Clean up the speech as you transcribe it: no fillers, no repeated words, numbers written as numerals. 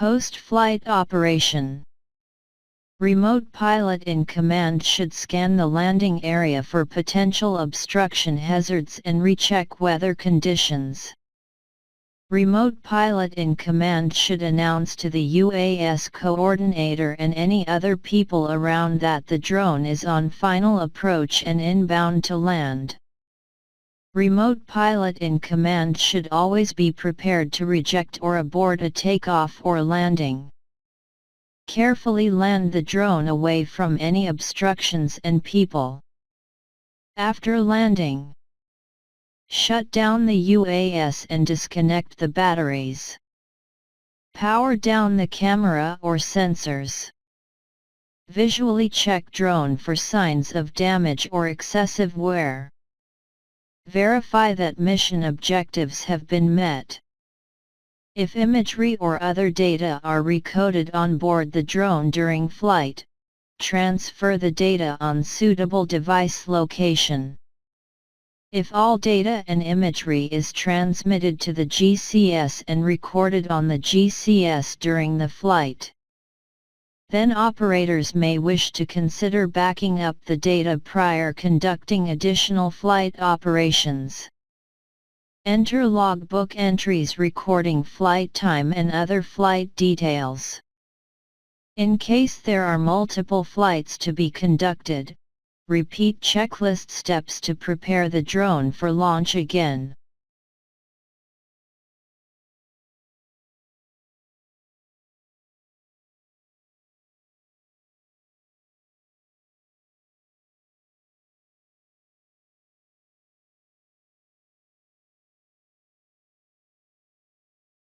Post-flight operation. Remote pilot in command should scan the landing area for potential obstruction hazards and recheck weather conditions. Remote pilot in command should announce to the UAS coordinator and any other people around that the drone is on final approach and inbound to land. Remote pilot in command should always be prepared to reject or abort a takeoff or landing. Carefully land the drone away from any obstructions and people. After landing, shut down the UAS and disconnect the batteries. Power down the camera or sensors. Visually check drone for signs of damage or excessive wear. Verify that mission objectives have been met. If imagery or other data are recoded on board the drone during flight, transfer the data on suitable device location. If all data and imagery is transmitted to the GCS and recorded on the GCS during the flight, then operators may wish to consider backing up the data prior conducting additional flight operations. Enter logbook entries recording flight time and other flight details. In case there are multiple flights to be conducted, repeat checklist steps to prepare the drone for launch again.